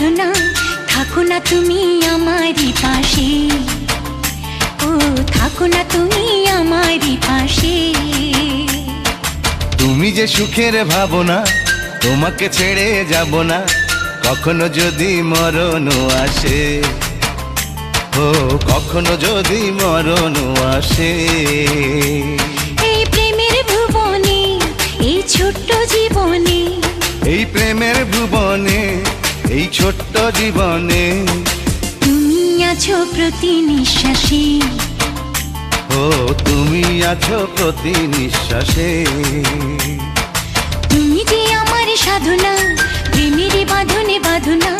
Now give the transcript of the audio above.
সাধনা, থাকো না তুমি আমারই পাশে, ও থাকো না তুমি আমারই পাশে। তুমি যে সুখের ভাবনা, তোমাকে ছেড়ে যাব না, কখনো যদি মরণ আসে, ও কখনো যদি মরণ আসে। এই প্রেমের ভুবনে, এই ছোট্ট জীবনে, এই প্রেমের ভুবনে, এই ছোট্ট জীবনে, তুমি আছো প্রতি নিঃশ্বাসে, ও তুমি আছো প্রতি নিঃশ্বাসে। তুমি যে আমার সাধনা, প্রেমের বাঁধনে বাঁধনা।